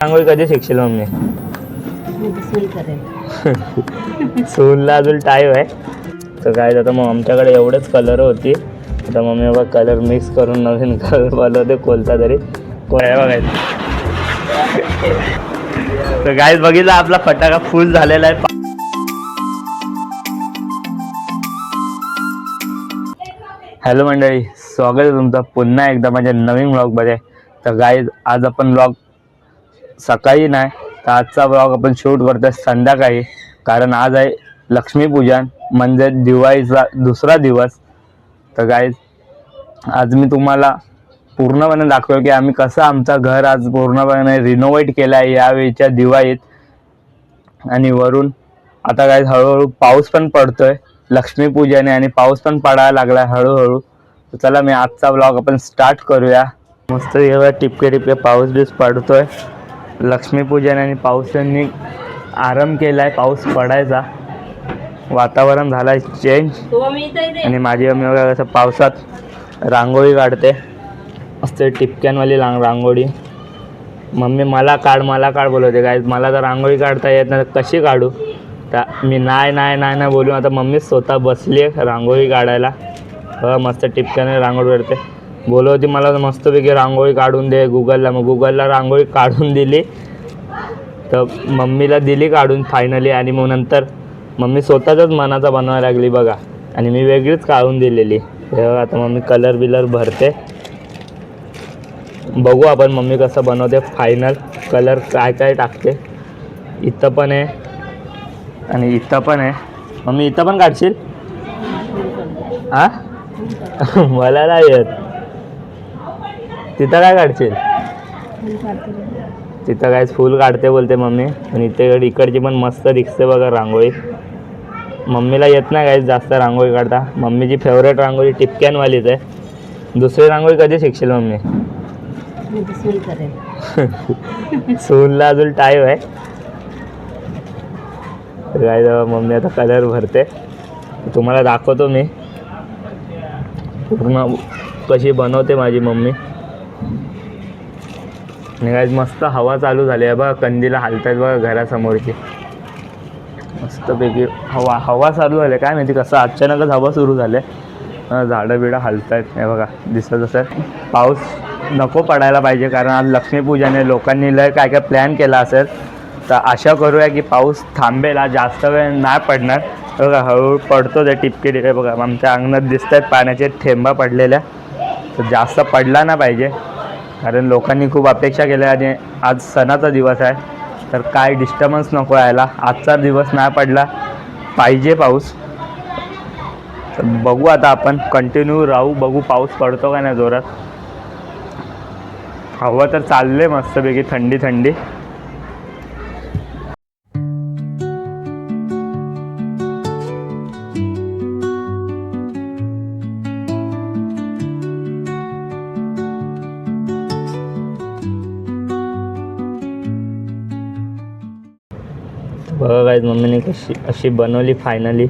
रांगोळी कधी शिकशील मम्मी? सूनला अजून टाईम आहे. तर काय आता मग आमच्याकडे एवढेच कलर होती. आता मम्मी बाबा कलर मिक्स करून नवीन कलर बनवते कोणता तरी. कोण बघायचं. तर गाईज बघितला आपला फटाका फुल झालेला आहे. हॅलो मंडळी, स्वागत आहे तुमचं पुन्हा एकदा माझ्या नवीन ब्लॉगमध्ये. तर गाईज आज आपण ब्लॉग सकाळी नाही तर आजचा ब्लॉग आपण शूट करतोय संध्याकाळी, कारण आज आहे लक्ष्मीपूजन म्हणजे दिवाळीचा दुसरा दिवस. तर गाईज आज मी तुम्हाला पूर्णपणे दाखवेल की आम्ही कसं आमचं घर आज पूर्णपणे रिनोव्हेट केलं आहे यावेळीच्या दिवाळीत. आणि वरून आता गाईज हळूहळू पाऊस पण पडतोय लक्ष्मीपूजन आहे आणि पाऊस पण पडायला लागला आहे हळूहळू. तर चला मी आजचा ब्लॉग आपण स्टार्ट करूया. मस्त एवढा टिपके टिपके पाऊस बीस पडतोय. लक्ष्मीपूजन आणि पावसाने आराम केला आहे पाऊस पडायचा, वातावरण झालं आहे चेंज. आणि माझी मम्मी वगैरे कसं पावसात रांगोळी काढते, मस्त टिपक्यांवाली रांगोळी. मम्मी मला काढ बोलवते. काय मला तर रांगोळी काढता येत नाही, कशी काढू? तर मी नाही बोलून आता मम्मी स्वतः बसली आहे रांगोळी काढायला. मस्त टिपक्याने रांगोळी काढते. बोलवती मला मस्तपैकी रांगोळी काढून दे गुगलला. मग गुगलला रांगोळी काढून दिली, तर मम्मीला दिली काढून फायनली. आणि मग नंतर मम्मी स्वतःच्याच मनाचा बनवायला लागली बघा, आणि मी वेगळीच काढून दिलेली. तेव्हा आता मम्मी कलर बिलर भरते. बघू आपण मम्मी कसं बनवते फायनल. कलर काय काय टाकते. इथं पण आहे आणि इथं पण आहे. मम्मी इथं पण काढशील? हा मला नाही येत. तिथं काय काढशील? तिथं काय फुल काढते बोलते मम्मी. आणि इकडची पण मस्त दिसते बघा रांगोळी. मम्मीला येत नाही काय जास्त रांगोळी काढता. मम्मीची फेवरेट रांगोळी टिपक्यांवालीच आहे. दुसरी रांगोळी कधी शिकशील मम्मी? सूनला अजून टाईम आहे. काय मम्मी आता कलर भरते, तुम्हाला दाखवतो मी पूर्ण कशी बनवते माझी मम्मी. आणि काय मस्त हवा चालू झाली आहे बघा, कंदीला हालतात बघा घरासमोरची. मस्तपैकी हवा चालू झाली. काय माहिती कसं अचानकच हवा सुरू झाले. झाडं बिडं हालत आहेत हे बघा दिसत असं. पाऊस नको पडायला पाहिजे, कारण आज लक्ष्मीपूजन आहे. लोकांनी लय काय काय प्लॅन केला असेल. तर आशा करूया की पाऊस थांबेल, जास्त वेळ नाही पडणार. बघा हळूहळू पडतो ते टिपके टिपके बघा. आमच्या अंगणात दिसत आहेत पाण्याचे थेंबा पडलेल्या. तर जास्त पडला ना पाहिजे, कारण लोकांनी खूप अपेक्षा केल्या आणि आज सणाचा दिवस आहे. तर काय डिस्टर्बन्स नको यायला. आजचा दिवस नाही पडला पाहिजे पाऊस. तर बघू आता आपण कंटिन्यू राहू, बघू पाऊस पडतो का नाही जोरात. हवा तर चालले मस्तपैकी थंडी थंडी. बघा काय मम्मीने कशी अशी बनवली फायनली.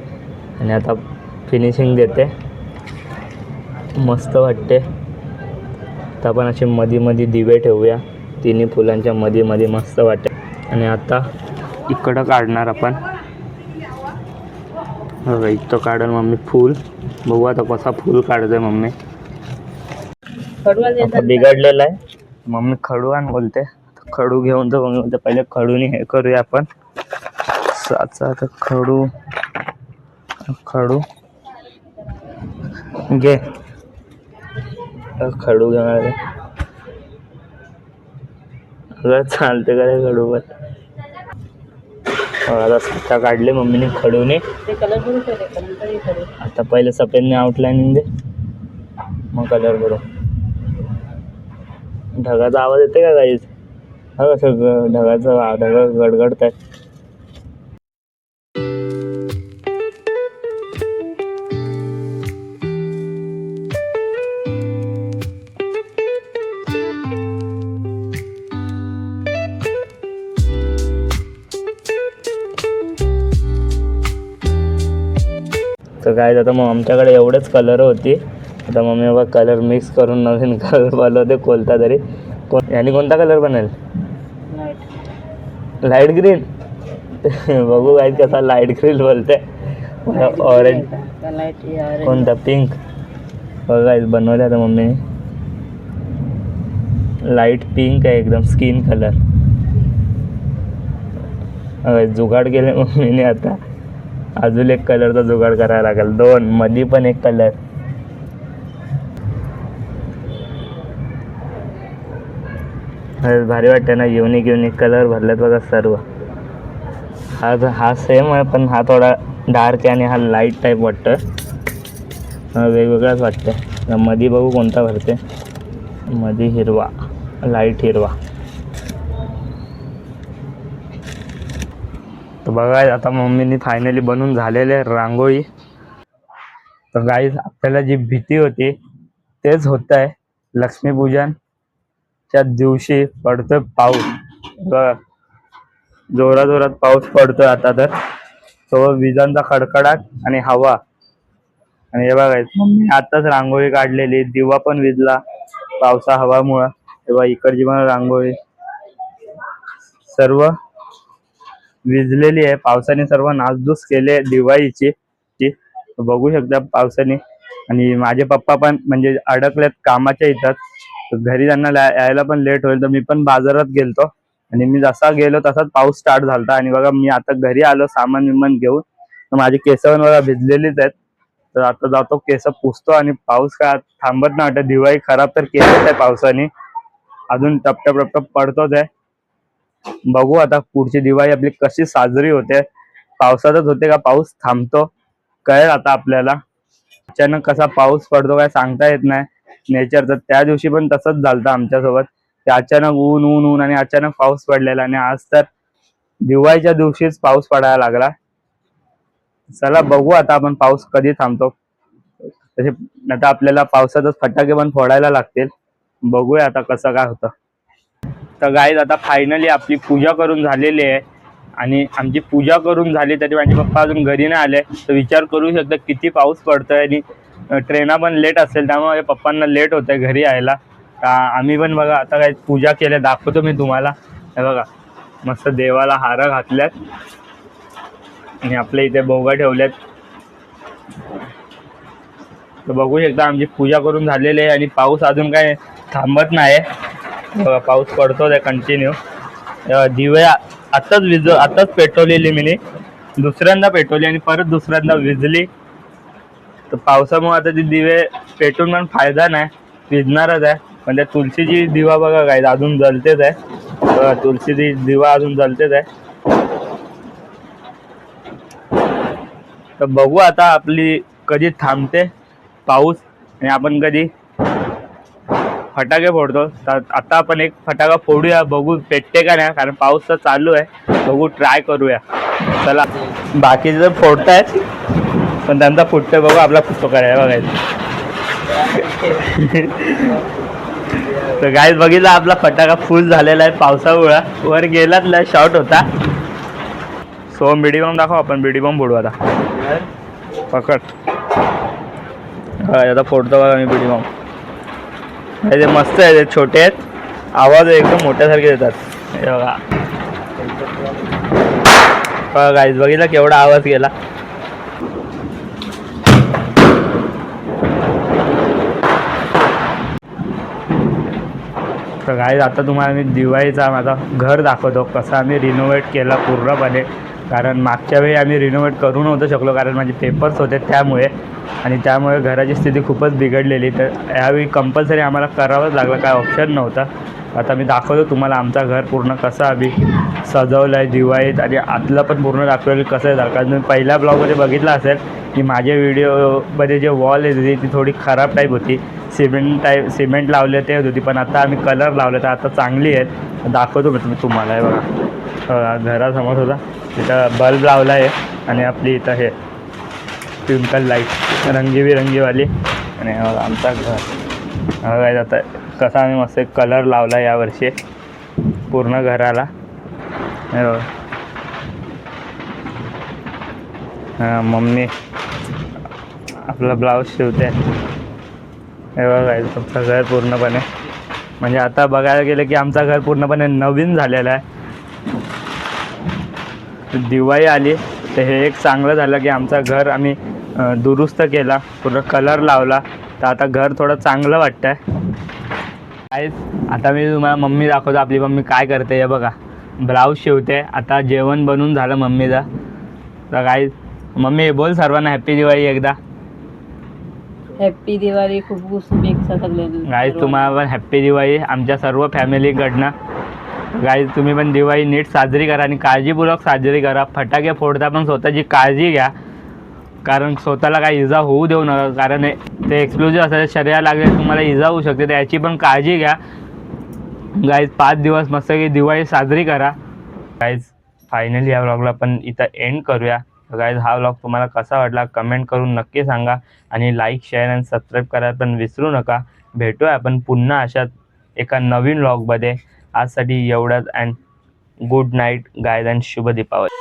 आणि आता फिनिशिंग देते, मस्त वाटते. आता आपण असे मध्ये दिवे ठेवूया तिन्ही फुलांच्या मध्ये मस्त वाटते. आणि आता इकडं काढणार आपण. बघा इथं काढून मम्मी फूल. बघू आता कसा फूल काढतोय मम्मी. आता बिघडलेला आहे. मम्मी खडू आण बोलते. खडू घेऊन तर मम्मी बोलते पहिले खडूनी हे करूया आपण. आता खडू घे. खडू घेणार चालते का रे खडू वर. आता साचा काढले मम्मीने खडूने. आता पहिले सफेदने आउटलाईन दे, मग कलर करू. ढगाचा आवाज येते का काहीच? हा कसं ढगा गडगडत आहेत. तर काय आता मग आमच्याकडे एवढेच कलर होती. आता मम्मी बाबा कलर मिक्स करून नवीन कलर बनवते कोणता तरी. याने कोणता कलर बनेल? लाईट ग्रीन बघू काय कसा लाईट ग्रीन बोलते. ऑरेंज कोणता पिंक बघा बनवलं आता मम्मीने. लाईट पिंक आहे एकदम स्किन कलर. जुगाड केले मम्मीने. आता अजून एक कलरचा जुगाड करायला लागेल. 2 मध्ये पण एक कलर. भारी वाटते ना. युनिक कलर भरलेत बघा सर्व. हा सेम आहे पण हा थोडा डार्क आहे आणि हा लाईट टाईप वाटतं. वेगवेगळाच वाटतं. मध्ये बघू कोणता भरते. मध्ये हिरवा, लाईट हिरवा. तर बघा आता मम्मीनी फायनली बनवून झालेले रांगोळी. तर गाईज आपल्याला जी भीती होती तेच होत आहे. लक्ष्मीपूजनच्या दिवशी पडतोय पाऊस. बघा जोरात पाऊस पडतोय आता. तर तो विजांचा खडखडाट आणि हवा. आणि हे बघा मम्मी आताच रांगोळी काढलेली. दिवा पण विजला पावसा हवामुळं. तेव्हा इकडची पण रांगोळी सर्व विजलेली आहे. पावसाने सर्व नासधूस केले दिवाळीची. बघू शकता पावसाने. आणि माझे पप्पा पण म्हणजे अडकलेत कामाच्या इथं. घरी त्यांना यायला पण लेट होईल. तर मी पण बाजारात गेलतो आणि मी जसा गेलो तसाच पाऊस स्टार्ट झाला. आणि बघा मी आता घरी आलो सामान विमान घेऊन. तर माझी केस पण बघा भिजलेलीच आहेत. तर आता जातो केस पुसतो. आणि पाऊस काय थांबत नाही वाटत. दिवाळी खराब तर केलीच आहे पावसाने. अजून टपटप पडतोच आहे. बघू आता पुढची दिवाळी आपली कशी साजरी होते. पावसातच होते का पाऊस थांबतो कळेल आता आपल्याला. अचानक कसा पाऊस पडतो काय सांगता येत नाही नेचरचं. त्या दिवशी पण तसंच झालं आमच्यासोबत. ते अचानक ऊन आणि अचानक पाऊस पडलेला. आणि आज तर दिवाळीच्या दिवशीच पाऊस पडायला लागला. चला बघू आता आपण पाऊस कधी थांबतो. तसे आता आपल्याला पावसातच फटाके पण फोडायला लागतील. बघूया आता कसं काय होतं. तर गाईज आता फायनली आपली पूजा करून झालेली आहे. आणि आमची पूजा करून झाली तरी माझे पप्पा अजून घरी नाही आले. तर विचार करू शकता किती पाऊस पडतोय. आणि ट्रेना पण लेट असेल त्यामुळे पप्पांना लेट होतंय घरी यायला. आम्ही पण बघा आता काय पूजा केल्या दाखवतो मी तुम्हाला. हे बघा मस्त देवाला हार घातल्यात आणि आपल्या इथे बोगा ठेवल्यात. तर बघू शकता आमची पूजा करून झालेली आहे. आणि पाऊस अजून काय थांबत नाही. बघा पाऊस पडतोच आहे कंटिन्यू. दिवे आताच पेटवलेली मी. दुसऱ्यांदा पेटवली आणि परत दुसऱ्यांदा विजली. तर पावसामुळे आता ती दिवे पेटून पण फायदा नाही. विजणारच आहे. पण त्या तुळशीची दिवा बघा काय अजून जलतेच आहे. तुळशीची दिवा अजून जलतेच आहे. तर बघू आता आपली कधी थांबते पाऊस आणि आपण कधी फटाके फोडतो. तर आता आपण एक फटाका फोडूया. बघू पेटते का नाही. कारण पाऊस तर चालू आहे. बघू ट्राय करूया. चला बाकीचे तर फोडतायत पण त्यांचा फुटतोय. बघू आपला फुटतो करायला बघायचं. तर गाईज बघितला आपला फटाका फुल झालेला आहे. पावसामुळे वर गेलाच शॉर्ट होता. सो बिडी बॉम्ब दाखव. आपण बिडी बॉम्ब फोडू आता. पकड. आता फोडतो बघा मी बिडी बॉम्ब. ते मस्त आहे. ते छोटे आहेत. आवाज एकदम मोठ्यासारखे देतात. हे बघा गाईज बघितला केवढा आवाज गेला. तर गाईज आता तुम्हाला मी दिवाळीचा माझा घर दाखवतो कसं आम्ही रिनोव्हेट केला पूर्णपणे. कारण मागच्या वेळी आम्ही रिनोव्हेट करू नव्हतं शकलो कारण माझे पेपर्स होते त्यामुळे. आणि त्यामुळे घराची स्थिती खूपच बिघडलेली. तर यावेळी कंपल्सरी आम्हाला करावंच लागलं. काय ऑप्शन नव्हता. आता मी दाखवतो तुम्हाला आमचं घर पूर्ण कसं आम्ही सजवलं आहे दिवाळीत. आणि आतलं पण पूर्ण दाखवलं कसं आहे. कारण तुम्ही पहिल्या ब्लॉगमध्ये बघितलं असेल की माझ्या व्हिडिओमध्ये जे वॉल आहे ती थोडी खराब टाईप होती. सिमेंट लावले ते होती. पण आता आम्ही कलर लावले तर आता चांगली आहेत. दाखवतो मी तुम्हाला. हे बघा घरासमोर होता तिथं बल्ब लावला आहे. आणि आपली इथं हे ट्विंकल लाईट रंगीबिरंगीवाली. आणि आमचा घर काय जातं कसा आम्ही मस्त कलर लावला यावर्षी पूर्ण घराला. मम्मी आपला ब्लाऊज शिवते. हे बघा तुमचं घर पूर्णपणे म्हणजे आता बघायला गेलं की आमचं घर पूर्णपणे नवीन झालेलं आहे. दिवाळी आली तर हे एक चांगलं झालं की आमचं घर आम्ही दुरुस्त केला, पूर्ण कलर लावला, तर आता घर थोडं चांगलं वाटतं आहे. आता मी तुम्हाला मम्मी दाखवतो. आपली मम्मी काय करते हे बघा, ब्लाऊज शिवते. आता जेवण बनवून झालं मम्मीचा. तर काय मम्मी बोल सर्वांना हॅप्पी दिवाळी एकदा. हॅप्पी दिवाळी. खूप शुभेच्छा सगळ्यांना. गाईज तुम्हाला पण हॅप्पी दिवाळी आमच्या सर्व फॅमिलीकडनं. गाईज तुम्ही पण दिवाळी नीट साजरी करा आणि काळजीपूर्वक साजरी करा. फटाके फोडता पण स्वतःची काळजी घ्या, कारण स्वतःला काही इजा होऊ देऊ नका, कारण ते एक्सप्लोजिव्ह असतात, शरीराला लागले तुम्हाला इजा होऊ शकते, तर याची पण काळजी घ्या. गाईज 5 दिवस मस्त की दिवाळी साजरी करा. गाईज फायनली या व्लॉगला पण इथं एंड करूया. गाईज हा व्लॉग तुम्हाला कसा वाटला कमेंट करून नक्की सांगा आणि लाईक शेअर आणि सबस्क्राईब करायला पण विसरू नका. भेटूया आपण पुन्हा अशात एका नवीन व्लॉगमध्ये. आजसाठी एवढंच and good night guys and शुभ दीपावली.